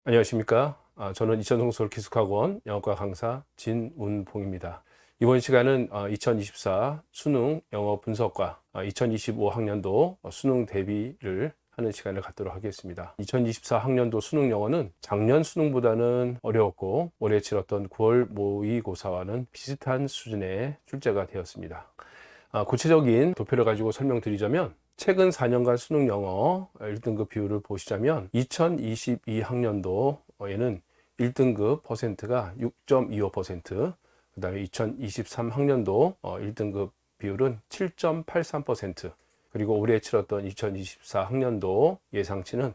안녕하십니까? 저는 이천동서울기숙학원 영어과 강사 진운봉입니다. 이번 시간은 2024 수능 영어 분석과 2025 학년도 수능 대비를 하는 시간을 갖도록 하겠습니다. 2024 학년도 수능 영어는 작년 수능보다는 어려웠고 올해 치렀던 9월 모의고사와는 비슷한 수준의 출제가 되었습니다. 구체적인 도표를 가지고 설명드리자면 최근 4년간 수능 영어 1등급 비율을 보시자면 2022 학년도에는 1등급 퍼센트가 6.25%, 그 다음에 2023 학년도 1등급 비율은 7.83%, 그리고 올해 치렀던 2024 학년도 예상치는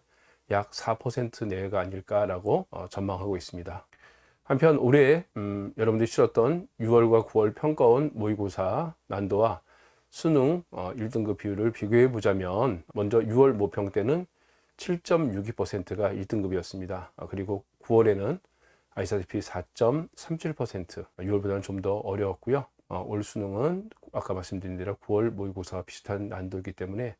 약 4% 내외가 아닐까라고 전망하고 있습니다. 한편 올해 여러분들이 치렀던 6월과 9월 평가원 모의고사 난도와 수능 1등급 비율을 비교해 보자면 먼저 6월 모평 때는 7.62%가 1등급이었습니다. 그리고 9월에는 아시다시피 4.37%, 6월보다는 좀 더 어려웠고요. 올 수능은 아까 말씀드린 대로 9월 모의고사와 비슷한 난도이기 때문에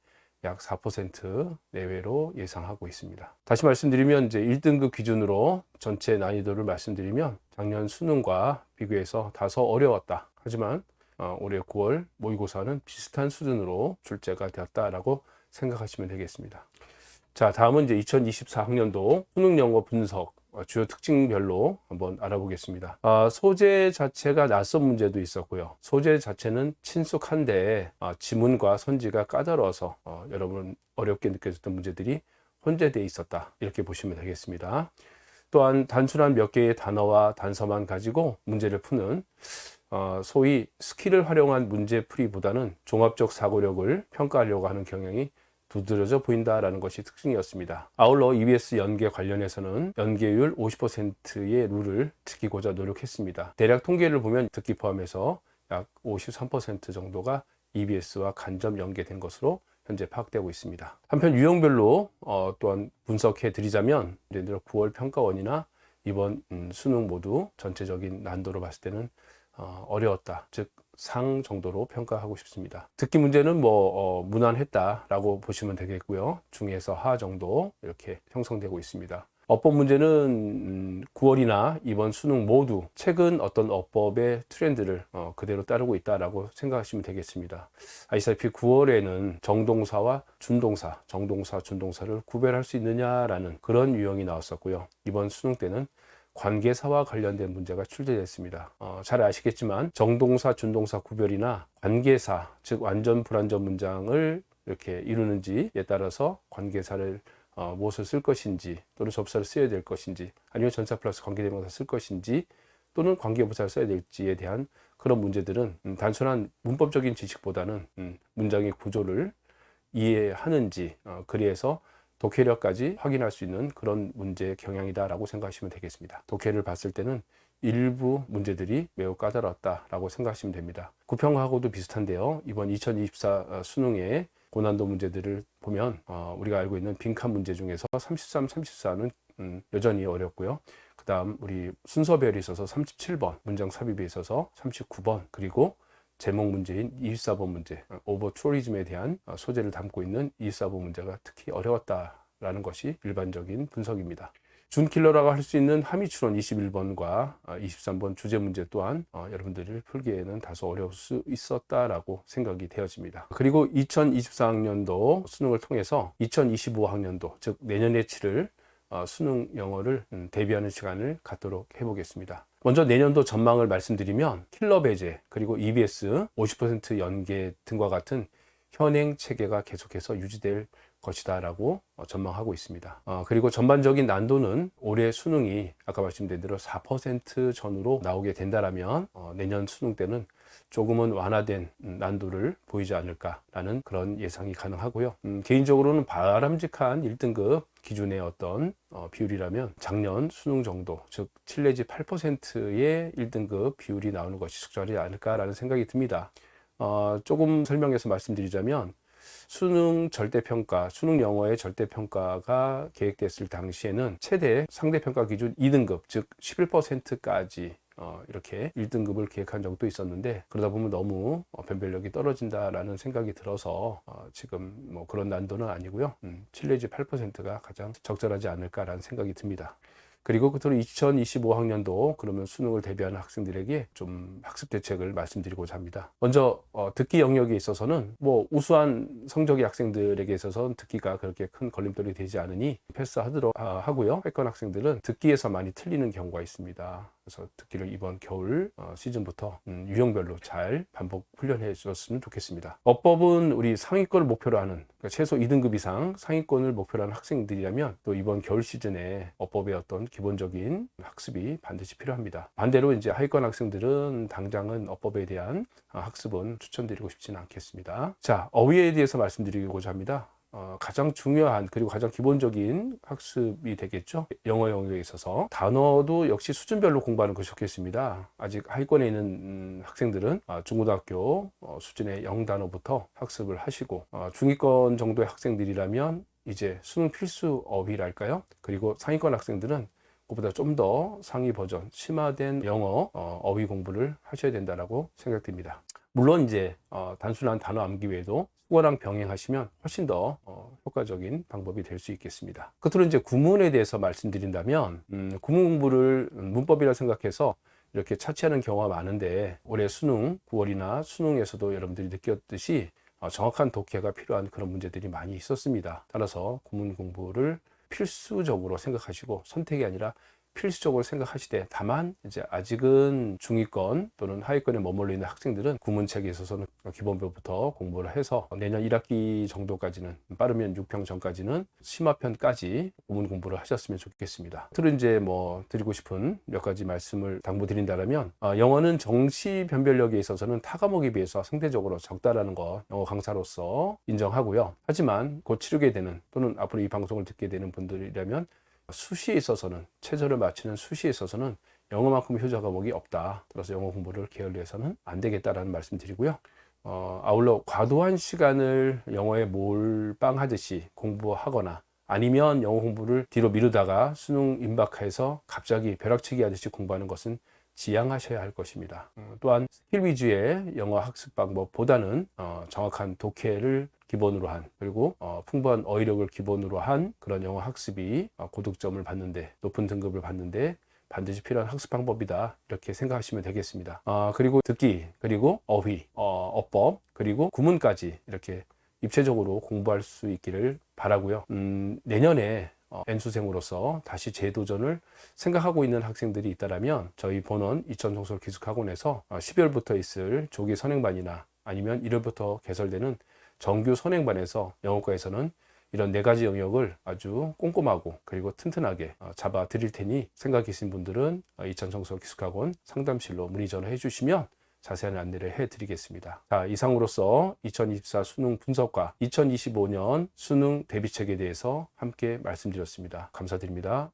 약 4% 내외로 예상하고 있습니다. 다시 말씀드리면 이제 1등급 기준으로 전체 난이도를 말씀드리면 작년 수능과 비교해서 다소 어려웠다. 하지만 올해 9월 모의고사는 비슷한 수준으로 출제가 되었다라고 생각하시면 되겠습니다. 자, 다음은 이제 2024 학년도 수능 영어 분석 주요 특징별로 한번 알아보겠습니다. 소재 자체가 낯선 문제도 있었고요. 소재 자체는 친숙한데 지문과 선지가 까다로워서 여러분 어렵게 느껴졌던 문제들이 혼재되어 있었다. 이렇게 보시면 되겠습니다. 또한 단순한 몇 개의 단어와 단서만 가지고 문제를 푸는 소위 스킬을 활용한 문제풀이보다는 종합적 사고력을 평가하려고 하는 경향이 두드러져 보인다라는 것이 특징이었습니다. 아울러 EBS 연계 관련해서는 연계율 50%의 룰을 지키고자 노력했습니다. 대략 통계를 보면 듣기 포함해서 약 53% 정도가 EBS와 간접 연계된 것으로 현재 파악되고 있습니다. 한편 유형별로 또한 분석해 드리자면 예를 들어 9월 평가원이나 이번 수능 모두 전체적인 난도로 봤을 때는 어려웠다, 즉 상 정도로 평가하고 싶습니다. 듣기 문제는 무난했다라고 보시면 되겠고요. 중에서 하 정도 이렇게 형성되고 있습니다. 어법 문제는 9월이나 이번 수능 모두 최근 어떤 어법의 트렌드를 그대로 따르고 있다라고 생각하시면 되겠습니다. 아시다시피 9월에는 정동사와 준동사, 정동사, 준동사를 구별할 수 있느냐라는 그런 유형이 나왔었고요. 이번 수능 때는 관계사와 관련된 문제가 출제됐습니다. 잘 아시겠지만 정동사, 준동사 구별이나 관계사, 즉 완전 불완전 문장을 이렇게 이루는지에 따라서 관계사를 무엇을 쓸 것인지, 또는 접사를 써야 될 것인지, 아니면 전사 플러스 관계대명사 쓸 것인지, 또는 관계부사를 써야 될지에 대한 그런 문제들은 단순한 문법적인 지식보다는 문장의 구조를 이해하는지, 그리해서 독해력까지 확인할 수 있는 그런 문제 경향이다라고 생각하시면 되겠습니다. 독해를 봤을 때는 일부 문제들이 매우 까다로웠다라고 생각하시면 됩니다. 구평하고도 비슷한데요. 이번 2024 수능의 고난도 문제들을 보면 우리가 알고 있는 빈칸 문제 중에서 33, 34는 여전히 어렵고요. 그 다음 우리 순서별이 있어서 37번, 문장 삽입에 있어서 39번, 그리고 제목 문제인 24번 문제, 오버 투어리즘에 대한 소재를 담고 있는 24번 문제가 특히 어려웠다라는 것이 일반적인 분석입니다. 준킬러라고 할 수 있는 함의추론 21번과 23번 주제 문제 또한 여러분들이 풀기에는 다소 어려울 수 있었다라고 생각이 되어집니다. 그리고 2024학년도 수능을 통해서 2025 학년도, 즉 내년에 치를 수능 영어를 대비하는 시간을 갖도록 해보겠습니다. 먼저 내년도 전망을 말씀드리면 킬러 배제, 그리고 EBS 50% 연계 등과 같은 현행 체계가 계속해서 유지될 것이다 라고 전망하고 있습니다. 그리고 전반적인 난도는 올해 수능이 아까 말씀드린 대로 4% 전후로 나오게 된다라면 내년 수능 때는 조금은 완화된 난도를 보이지 않을까라는 그런 예상이 가능하고요. 개인적으로는 바람직한 1등급 기준의 어떤 비율이라면 작년 수능 정도, 즉 7 내지 8%의 1등급 비율이 나오는 것이 적절하지 않을까라는 생각이 듭니다. 조금 설명해서 말씀드리자면 수능 절대평가, 수능 영어의 절대평가가 계획됐을 당시에는 최대 상대평가 기준 2등급, 즉 11%까지 이렇게 1등급을 계획한 적도 있었는데, 그러다 보면 너무 변별력이 떨어진다라는 생각이 들어서 지금 뭐 그런 난도는 아니고요. 7 내지 8%가 가장 적절하지 않을까라는 생각이 듭니다. 그리고 끝으로 2025학년도 그러면 수능을 대비하는 학생들에게 좀 학습 대책을 말씀드리고자 합니다. 먼저 듣기 영역에 있어서는 뭐 우수한 성적의 학생들에게 있어서는 듣기가 그렇게 큰 걸림돌이 되지 않으니 패스하도록 하고요. 패권 학생들은 듣기에서 많이 틀리는 경우가 있습니다. 그래서 듣기를 이번 겨울 시즌부터 유형별로 잘 반복 훈련해 주셨으면 좋겠습니다. 어법은 우리 상위권을 목표로 하는, 그러니까 최소 2등급 이상 상위권을 목표로 하는 학생들이라면 또 이번 겨울 시즌에 어법의 어떤 기본적인 학습이 반드시 필요합니다. 반대로 이제 하위권 학생들은 당장은 어법에 대한 학습은 추천드리고 싶지는 않겠습니다. 자, 어휘에 대해서 말씀드리고자 합니다. 가장 중요한 그리고 가장 기본적인 학습이 되겠죠. 영어 영역에 있어서 단어도 역시 수준별로 공부하는 것이 좋겠습니다. 아직 하위권에 있는 학생들은 중고등학교 수준의 영단어부터 학습을 하시고 중위권 정도의 학생들이라면 이제 수능 필수 어휘랄까요? 그리고 상위권 학생들은 그보다 좀 더 상위 버전 심화된 영어 어휘 공부를 하셔야 된다고 생각됩니다. 물론 이제 단순한 단어 암기 외에도 국어랑 병행하시면 훨씬 더 효과적인 방법이 될 수 있겠습니다. 끝으로 이제 구문에 대해서 말씀드린다면 구문 공부를 문법이라 생각해서 이렇게 차치하는 경우가 많은데 올해 수능 9월이나 수능에서도 여러분들이 느꼈듯이 정확한 독해가 필요한 그런 문제들이 많이 있었습니다. 따라서 구문 공부를 필수적으로 생각하시고 선택이 아니라 필수적으로 생각하시되, 다만 이제 아직은 중위권 또는 하위권에 머물러 있는 학생들은 구문책에 있어서는 기본부부터 공부를 해서 내년 1학기 정도까지는, 빠르면 6평 전까지는 심화편까지 구문 공부를 하셨으면 좋겠습니다. 끝으로 이제 뭐 드리고 싶은 몇 가지 말씀을 당부드린다면, 영어는 정시 변별력에 있어서는 타 과목에 비해서 상대적으로 적다라는 거 영어 강사로서 인정하고요. 하지만 곧 치르게 되는 또는 앞으로 이 방송을 듣게 되는 분들이라면 수시에 있어서는, 최저를 맞추는 수시에 있어서는 영어만큼 효자 과목이 없다. 따라서 영어 공부를 게을리해서는 안 되겠다라는 말씀 드리고요. 아울러 과도한 시간을 영어에 몰빵하듯이 공부하거나 아니면 영어 공부를 뒤로 미루다가 수능 임박해서 갑자기 벼락치기 하듯이 공부하는 것은 지양하셔야 할 것입니다. 또한 스킬 위주의 영어 학습 방법보다는 정확한 독해를 기본으로 한, 그리고 풍부한 어휘력을 기본으로 한 그런 영어 학습이 고득점을 받는데, 높은 등급을 받는데 반드시 필요한 학습 방법이다, 이렇게 생각하시면 되겠습니다. 그리고 듣기, 그리고 어휘, 어법, 그리고 구문까지 이렇게 입체적으로 공부할 수 있기를 바라고요. 내년에 N수생으로서 다시 재도전을 생각하고 있는 학생들이 있다면 저희 본원 이천송솔기숙학원에서 12월부터 있을 조기 선행반이나 아니면 1월부터 개설되는 정규 선행반에서 영어과에서는 이런 4가지 영역을 아주 꼼꼼하고 그리고 튼튼하게 잡아 드릴 테니, 생각 계신 분들은 이천성서기숙학원 상담실로 문의 전화해 주시면 자세한 안내를 해드리겠습니다. 자, 이상으로서 2024 수능 분석과 2025년 수능 대비책에 대해서 함께 말씀드렸습니다. 감사드립니다.